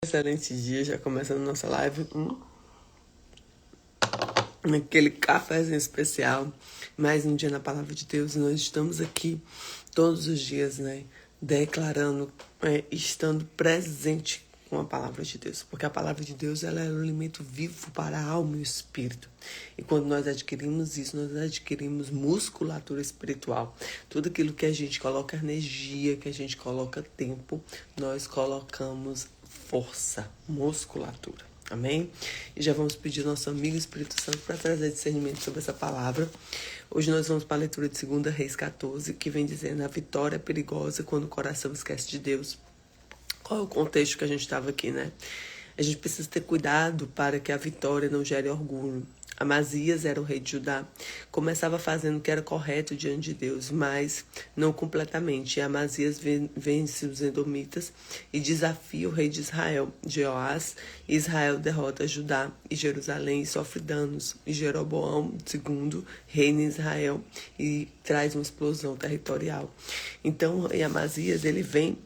Excelente dia, já começando nossa live. Aquele cafezinho especial. Mais um dia na Palavra de Deus. Nós estamos aqui todos os dias, né? Declarando, estando presente com a Palavra de Deus. Porque a Palavra de Deus, ela é um alimento vivo para a alma e o espírito. E quando nós adquirimos isso, nós adquirimos musculatura espiritual. Tudo aquilo que a gente coloca energia, que a gente coloca tempo, nós colocamos força, musculatura. Amém? E já vamos pedir ao nosso amigo Espírito Santo para trazer discernimento sobre essa palavra. Hoje nós vamos para a leitura de 2 Reis 14, que vem dizendo: a vitória é perigosa quando o coração esquece de Deus. Qual é o contexto que a gente estava aqui, né? A gente precisa ter cuidado para que a vitória não gere orgulho. Amazias era o rei de Judá. Começava fazendo o que era correto diante de Deus, mas não completamente. E Amazias vence os edomitas e desafia o rei de Israel, Jeoás. Israel derrota Judá e Jerusalém e sofre danos. E Jeroboão II reina em Israel e traz uma explosão territorial. Então, Amazias, ele vem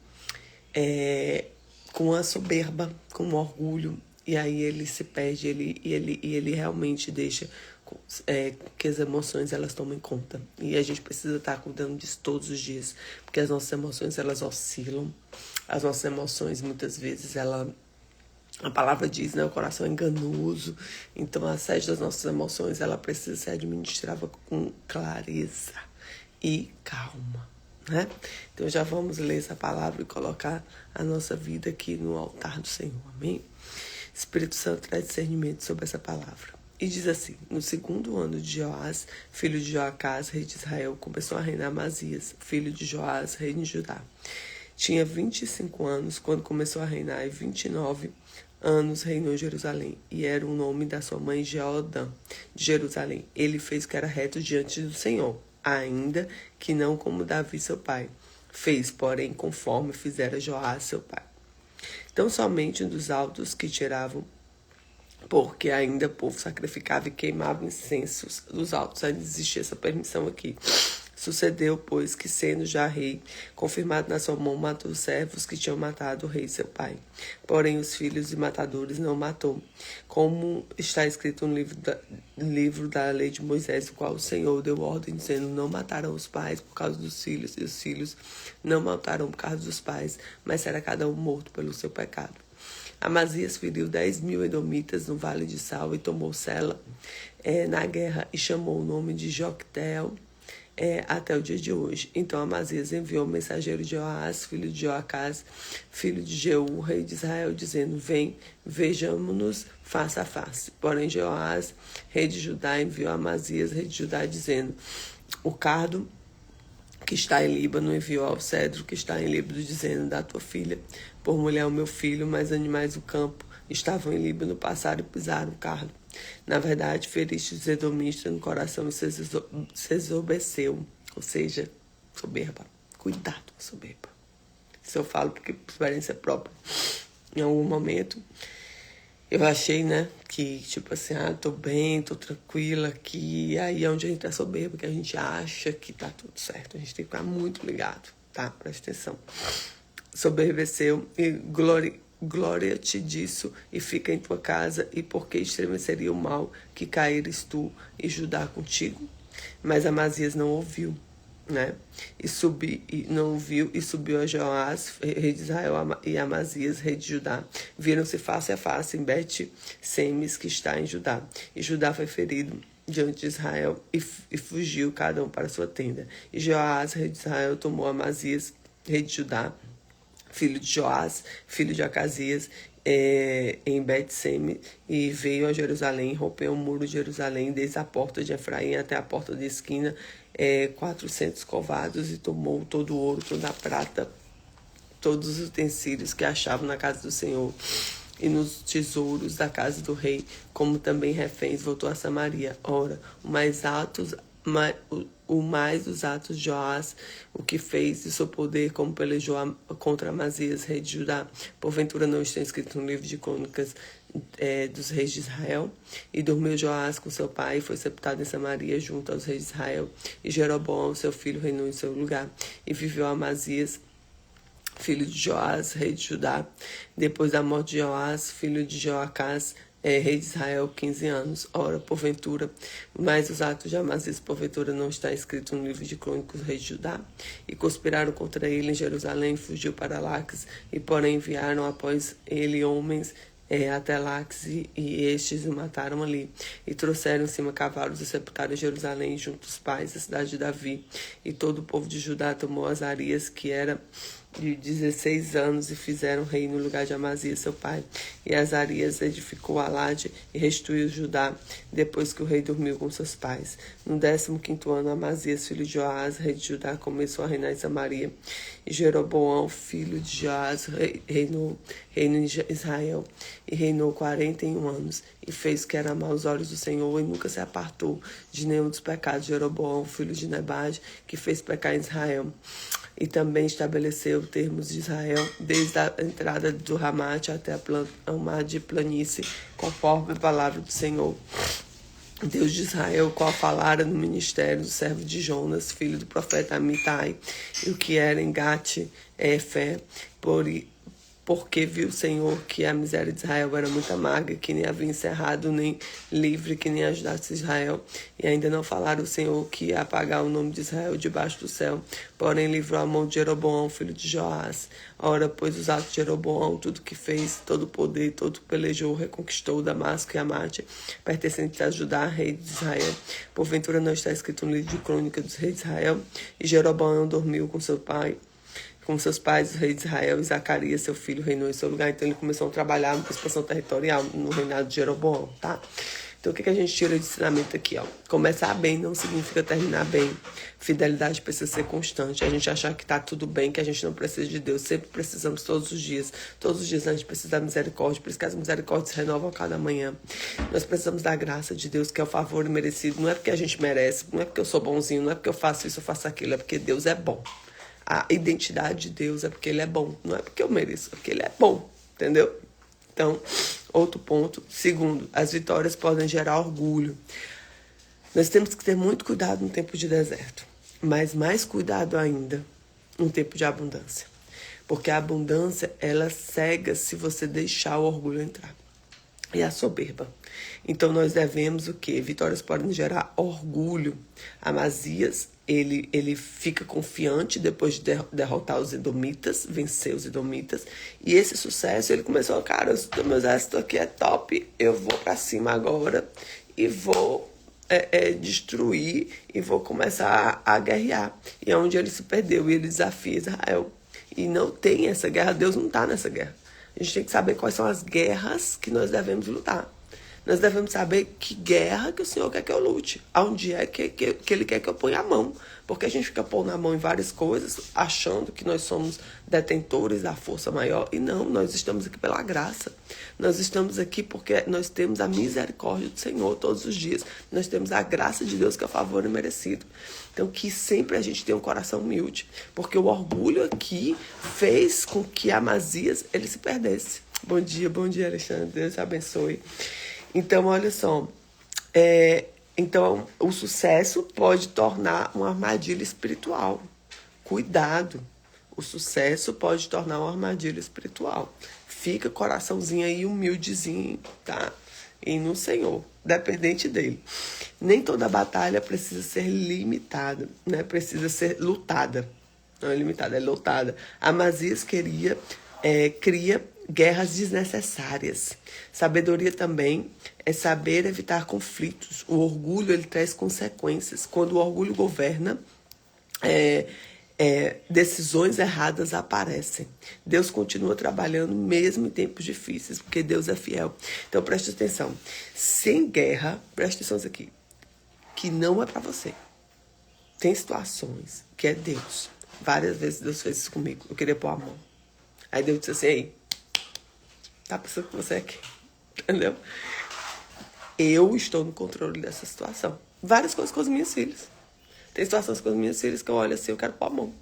com a soberba, com o orgulho, e aí ele se perde, ele realmente deixa que as emoções elas tomem conta. E a gente precisa estar cuidando disso todos os dias, porque as nossas emoções elas oscilam, as nossas emoções muitas vezes a palavra diz, né, o coração é enganoso, então a sede das nossas emoções ela precisa ser administrada com clareza e calma. Né? Então já vamos ler essa palavra e colocar a nossa vida aqui no altar do Senhor, amém? Espírito Santo traz discernimento sobre essa palavra. E diz assim: no 2º ano de Joás, filho de Joacás, rei de Israel, começou a reinar Amazias, filho de Joás, rei de Judá. Tinha 25 anos quando começou a reinar, e 29 anos reinou em Jerusalém, e era o nome da sua mãe Jeodã, de Jerusalém. Ele fez o que era reto diante do Senhor, ainda que não como Davi seu pai. Fez, porém, conforme fizera Joás seu pai. Então, somente dos altos que tiravam, porque ainda o povo sacrificava e queimava incensos dos altos. Ainda existia essa permissão aqui. Sucedeu, pois, que sendo já rei, confirmado na sua mão, matou os servos que tinham matado o rei seu pai. Porém, os filhos e matadores não matou, como está escrito no livro da lei de Moisés, o qual o Senhor deu ordem, dizendo: não matarão os pais por causa dos filhos, e os filhos não matarão por causa dos pais, mas será cada um morto pelo seu pecado. Amazias feriu 10.000 edomitas no vale de Sal e tomou Sela na guerra, e chamou o nome de Joctel até o dia de hoje. Então Amazias enviou o mensageiro de Joás, filho de Joacás, filho de Jeú, rei de Israel, dizendo: vem, vejamo-nos face a face. Porém Joás, rei de Judá, enviou a Amazias, rei de Judá, dizendo: o cardo que está em Líbano enviou ao cedro que está em Líbano, dizendo: da tua filha por mulher o meu filho, mas animais do campo estavam em Líbano, passaram e pisaram o cardo. Na verdade, feriste os edomistas no coração e se exobeceu, ou seja, soberba. Cuidado com a soberba. Isso eu falo porque por experiência própria. Em algum momento, eu achei, né, que tipo assim, tô bem, tô tranquila aqui. E aí é onde a gente é soberba, que a gente acha que tá tudo certo. A gente tem que ficar muito ligado, tá? Presta atenção. Soberbeceu e glória-te disso, e fica em tua casa, e porque estremeceria o mal que caíres tu e Judá contigo? Mas Amazias não ouviu, né? Não ouviu, e subiu a Joás, rei de Israel, e Amazias, rei de Judá. Viram-se face a face em Bet-Semes, que está em Judá. E Judá foi ferido diante de Israel, e fugiu cada um para sua tenda. E Joás, rei de Israel, tomou Amazias, rei de Judá, filho de Joás, filho de Acasias, em Bet-Semes, e veio a Jerusalém, rompeu o muro de Jerusalém, desde a porta de Efraim até a porta de esquina, 400 covados, e tomou todo o ouro, toda a prata, todos os utensílios que achavam na casa do Senhor e nos tesouros da casa do rei, como também reféns, voltou a Samaria. Ora, o mais dos atos de Joás, o que fez de seu poder, como pelejou contra Amazias, rei de Judá, porventura não está escrito no livro de crônicas dos reis de Israel? E dormiu Joás com seu pai, e foi sepultado em Samaria junto aos reis de Israel, e Jeroboão, seu filho, reinou em seu lugar. E viveu Amazias filho de Joás, rei de Judá. Depois da morte de Joás, filho de Joacás, rei de Israel, 15 anos. Ora, porventura, mas os atos de Amazias, porventura, não está escrito no livro de Crônicas, rei de Judá? E conspiraram contra ele em Jerusalém, fugiu para Laques, e porém enviaram após ele homens até Laques, e estes o mataram ali. E trouxeram em cima cavalos e sepultaram em Jerusalém, junto aos pais da cidade de Davi. E todo o povo de Judá tomou Azarias, que era de 16 anos, e fizeram rei no lugar de Amazias, seu pai. E Azarias edificou Alade e restituiu Judá, depois que o rei dormiu com seus pais. No 15º ano, Amazias, filho de Joás, rei de Judá, começou a reinar em Samaria. E Jeroboão, filho de Joás, reinou em Israel, e reinou 41 anos, e fez o que era mal aos olhos do Senhor, e nunca se apartou de nenhum dos pecados de Jeroboão, filho de Nebade, que fez pecar em Israel. E também estabeleceu termos de Israel, desde a entrada do Ramate até ao mar de planície, conforme a palavra do Senhor, Deus de Israel, qual falara no ministério do servo de Jonas, filho do profeta Amitai, e o que era em Gate, Fé, porque viu o Senhor que a miséria de Israel era muito amarga, que nem havia encerrado, nem livre, que nem ajudasse Israel. E ainda não falaram o Senhor que ia apagar o nome de Israel debaixo do céu. Porém, livrou a mão de Jeroboão, filho de Joás. Ora, pois os atos de Jeroboão, tudo que fez, todo o poder, todo que pelejou, reconquistou Damasco e Amate, pertencentes a Judá, rei de Israel. Porventura não está escrito no livro de crônica dos reis de Israel. E Jeroboão dormiu com seu pai, com seus pais, o rei de Israel, e Zacarias, seu filho, reinou em seu lugar. Então ele começou a trabalhar na expansão territorial no reinado de Jeroboão, tá? Então o que a gente tira de ensinamento aqui, ó? Começar bem não significa terminar bem. Fidelidade precisa ser constante. A gente achar que tá tudo bem, que a gente não precisa de Deus. Sempre precisamos todos os dias. Todos os dias a gente precisa da misericórdia. Por isso que as misericórdias se renovam a cada manhã. Nós precisamos da graça de Deus, que é o favor merecido. Não é porque a gente merece, não é porque eu sou bonzinho, não é porque eu faço isso, eu faço aquilo. É porque Deus é bom. A identidade de Deus é porque Ele é bom. Não é porque eu mereço, é porque Ele é bom. Entendeu? Então, outro ponto. Segundo, as vitórias podem gerar orgulho. Nós temos que ter muito cuidado no tempo de deserto. Mas mais cuidado ainda no tempo de abundância. Porque a abundância, ela cega se você deixar o orgulho entrar. E a soberba. Então, nós devemos o quê? Vitórias podem gerar orgulho. Amazias, ele fica confiante depois de derrotar os edomitas, vencer os edomitas. E esse sucesso, ele começou, cara, o meu exército aqui é top, eu vou pra cima agora e vou destruir e vou começar a guerrear. E é onde ele se perdeu e ele desafia Israel. E não tem essa guerra, Deus não tá nessa guerra. A gente tem que saber quais são as guerras que nós devemos lutar. Nós devemos saber que guerra que o Senhor quer que eu lute. Aonde é que Ele quer que eu ponha a mão. Porque a gente fica pondo a mão em várias coisas, achando que nós somos detentores da força maior. E não, nós estamos aqui pela graça. Nós estamos aqui porque nós temos a misericórdia do Senhor todos os dias. Nós temos a graça de Deus, que é o favor imerecido. Então, que sempre a gente tenha um coração humilde. Porque o orgulho aqui fez com que Amazias ele se perdesse. Bom dia, Alexandre. Deus te abençoe. Então, olha só, então o sucesso pode tornar uma armadilha espiritual. Cuidado, o sucesso pode tornar uma armadilha espiritual. Fica coraçãozinho aí humildezinho, tá? E no Senhor, dependente dele. Nem toda batalha precisa ser limitada, né? Precisa ser lutada. Não é limitada, é lutada. Amazias cria guerras desnecessárias. Sabedoria também é saber evitar conflitos. O orgulho, ele traz consequências. Quando o orgulho governa, decisões erradas aparecem. Deus continua trabalhando mesmo em tempos difíceis, porque Deus é fiel. Então, preste atenção. Sem guerra, preste atenção nisso aqui, que não é para você. Tem situações que é Deus. Várias vezes Deus fez isso comigo. Eu queria pôr a mão. Aí Deus disse assim, ei, tá pensando que você é quem? Entendeu? Eu estou no controle dessa situação. Várias coisas com as minhas filhas. Tem situações com as minhas filhas que eu olho assim, eu quero pôr a mão.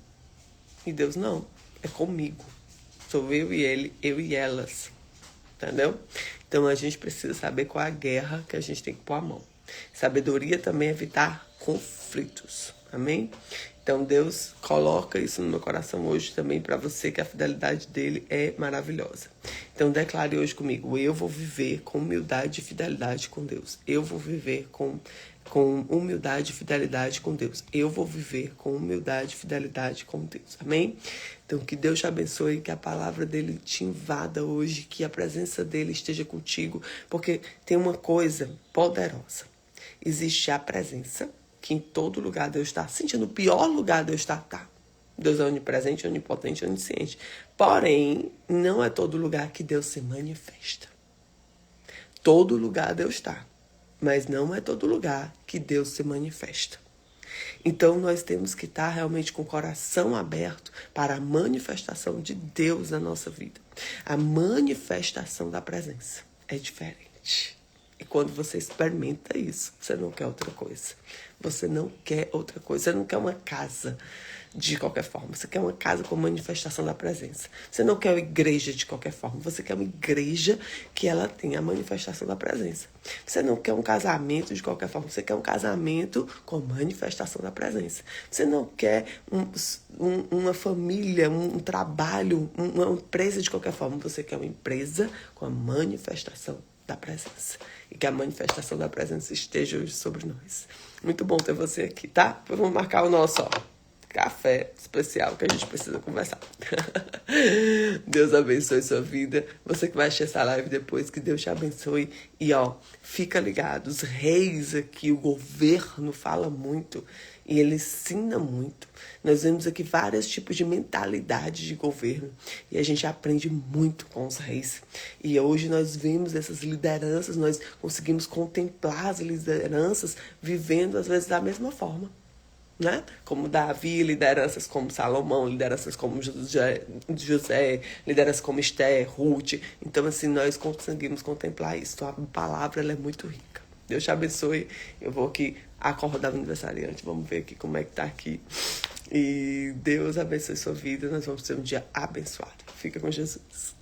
E Deus não, é comigo. Sou eu e ele, eu e elas. Entendeu? Então a gente precisa saber qual é a guerra que a gente tem que pôr a mão. Sabedoria também é evitar conflitos. Amém? Então Deus coloca isso no meu coração hoje também para você, que a fidelidade dele é maravilhosa. Então declare hoje comigo: eu vou viver com humildade e fidelidade com Deus. Eu vou viver com humildade e fidelidade com Deus. Eu vou viver com humildade e fidelidade com Deus. Amém? Então que Deus te abençoe, que a palavra dele te invada hoje, que a presença dele esteja contigo, porque tem uma coisa poderosa. Existe a presença, que em todo lugar Deus está. Sentindo o pior lugar Deus está, tá. Deus é onipresente, onipotente, onisciente. Porém, não é todo lugar que Deus se manifesta. Todo lugar Deus está. Mas não é todo lugar que Deus se manifesta. Então, nós temos que estar realmente com o coração aberto para a manifestação de Deus na nossa vida. A manifestação da presença é diferente. E quando você experimenta isso, você não quer outra coisa. Você não quer outra coisa. Você não quer uma casa de qualquer forma. Você quer uma casa com manifestação da presença. Você não quer uma igreja de qualquer forma. Você quer uma igreja que ela tenha a manifestação da presença. Você não quer um casamento de qualquer forma. Você quer um casamento com manifestação da presença. Você não quer uma família, um trabalho, uma empresa de qualquer forma. Você quer uma empresa com a manifestação da presença. E que a manifestação da presença esteja hoje sobre nós. Muito bom ter você aqui, tá? Vamos marcar o nosso, café especial que a gente precisa conversar. Deus abençoe sua vida. Você que vai assistir essa live depois, que Deus te abençoe. E fica ligado. Os reis aqui, o governo fala muito e ele ensina muito. Nós vemos aqui vários tipos de mentalidade de governo e a gente aprende muito com os reis. E hoje nós vemos essas lideranças, nós conseguimos contemplar as lideranças vivendo às vezes da mesma forma. Né? Como Davi, lideranças como Salomão, lideranças como José, lideranças como Esther, Ruth. Então, assim, nós conseguimos contemplar isso. Então, a palavra ela é muito rica. Deus te abençoe. Eu vou aqui acordar o aniversariante. Vamos ver aqui como é que tá aqui. E Deus abençoe sua vida. Nós vamos ter um dia abençoado. Fica com Jesus.